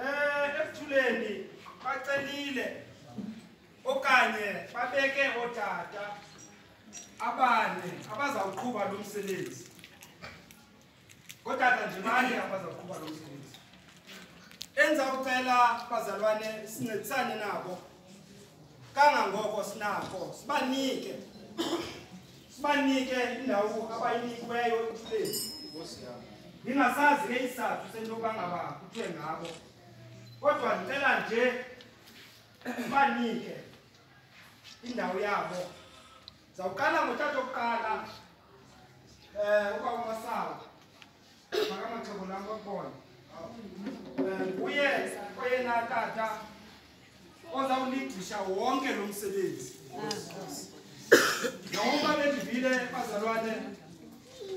Ekuthuleni bacelile okanye babeke otata abane abazawuqhuba lo msebenzi. Otata nje bane abazawuqhuba lo msebenzi. Enza ucela bazalwane sincedisane nabo kangangoko sinako, sibanike indawo abayinikiweyo Ekuthuleni. Ngingasazi ke isizathu sento bangaba kuthiwe ngabo. Kodwa ngicela nje banike indawo yabo. Zawuqala ngothatha okuqala uba uMasawu. Makamachebo lami kokubona. Uye oyena tata ozawulidisha wonke lo msebenzi. Ngoba bendivile bazalwane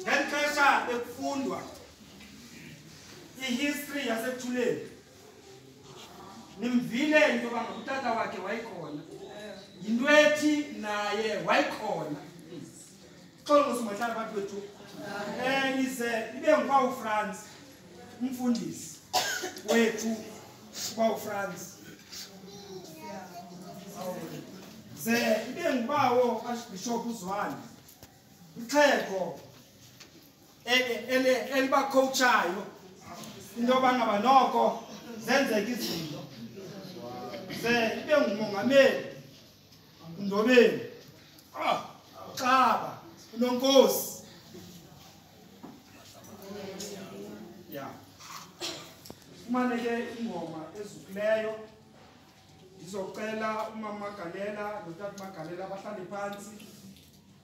ngexesha ekufundwa ihistory yaseThuleni. Nimvile into banga utata wakhe wayikhona. Into ethi naye wayikhona. Xolo simahlala abantu bethu. Nize ibe ngwa uFrance umfundisi wethu kwa uFrance. Ze ibe ngubawo Archbishop uZwane. Ixhego eliba coachayo into bangaba noko zenzeka izinto. Ze ibe ngumongameli Ndobeni. Xaba uNonkosi. Ya. Umane ke ingoma ezukileyo. Ndizocela uM.K.Magalela noTata Magalela bahlale phansi.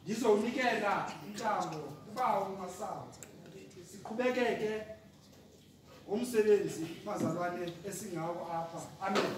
Ndizowunikela intambo kuba uMasawu. Siqhubekeke umsebenzi bazalwane esingawo apha. Amen.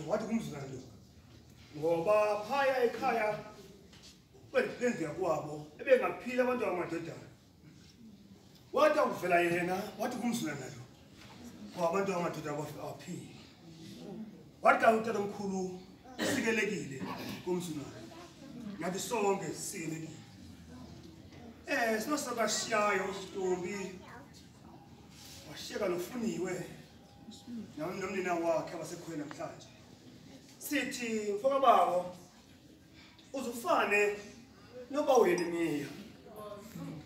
Wathi kumzulane ngoba phaya ekhaya kwendle yakwabo ebengaphila abantu abamadodana. Wathi uvela yena wathi kumzulane lo ngoba abantu abamadodana abaphila. Wathi utata omkhulu sikelekile kumzulane. Ngathi sonke sikelekile. Sinosakashiyayo Ntombi washiyeka nofuniwe nomnina wakhe abasekhona namhlanje. Sithi mfoka bawo uzufane noba uyenemiya.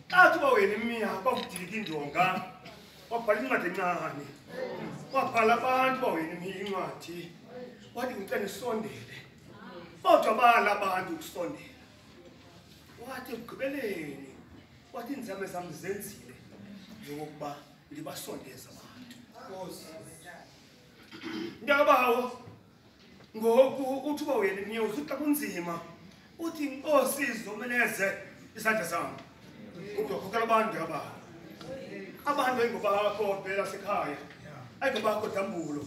Xa uba uyenemiya bakudilika indonga wabhala incwadi encane. Wabhala abantu bawenemiya incwadi. Wathi ngicela nisondele. Kodwa bala abantu ukusondela. Wathi ekugqibeleni wathi inzame zami zenzile ngokuba libasondeza abantu. Nkosi. Ndabawo ngoku uthi uba wena imiya usuxa kunzima uthi Nkosi izomeleze isandla sami. Uzokhokela abantu abantu engobakho phela sekhaya. Ayingobakho dambulo.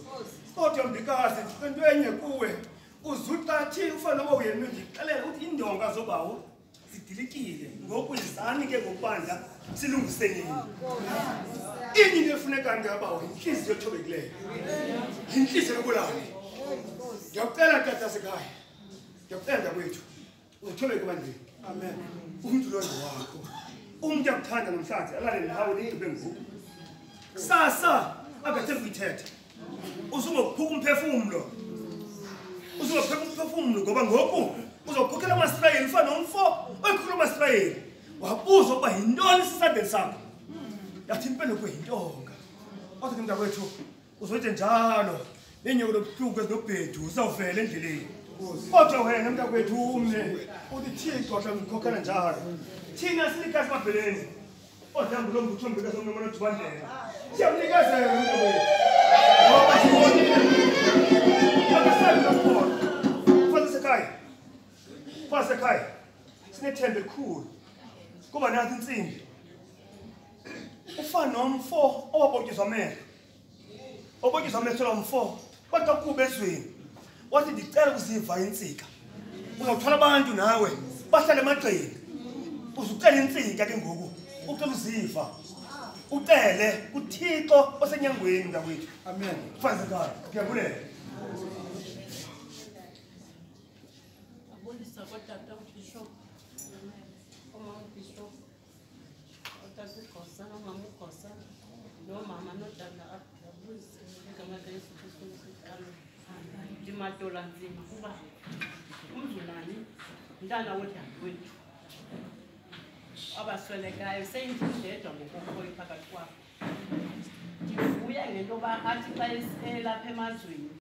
Kodwa mbikazi into enye kuwe uzuqathi ufana noba wena ngixelela ukuthi indonga zobawo zidilikile ngoku izani ke ngokubandla silungiseni. Into efuneka ngabawo inhliziyo ethobekileyo. Inhliziyo yokulala. Ngiyacela tata sekhaya. Ngiyacela kwethu. Uthobeke bandini. Amen. Umuntu lo wakho. Umuntu akuthanda namhlanje alale nawe nibe nguku. Sasa abethe kuyithetha. Usungokuphuka umphefumulo. umfundo ngoba ngoku uzokhokhela amaStrayeli ufana nomfo oyikhokhela amaStrayeli wabuza ukuba yintoni isisandeni sakho yathi impendulo yintonga kodwa mntakwethu uzothi njalo nenyoka lobuhlungu ezinobhedu uzawuvela endleleni kodwa wena mntakwethu umne uthi Thixo ngikhokhela njalo thina sinikazi mabheleni kodwa ngilomba uthombeka somnumana uDibandlela siyamnikezela mntakwethu ngoba sibonile akasabi kakhona Fasekhaya sinethemba elikhulu kuba nathi insimbi ufana nomfo owabotshizwa amehlo obotshizwa amehlo lomfo kodwa kube ezweni wathi ndicela ukuziva insika uzawuthola abantu nawe bahlale emagxeni uzucela insika ke ngoku ucela uziva ucele kuThixo osenyangweni mntakwethu Amen. Fasekhaya kuyabulela Tata Bishop, Bishop, Tata Kosa, Mama Kosa, no Mama, no Dana, Dimatola, Zima, Umzunani, Dana would have went. Abasweleka, saying dead on the Boko Pacatwa. We are in Nova Articles, La Pemazui.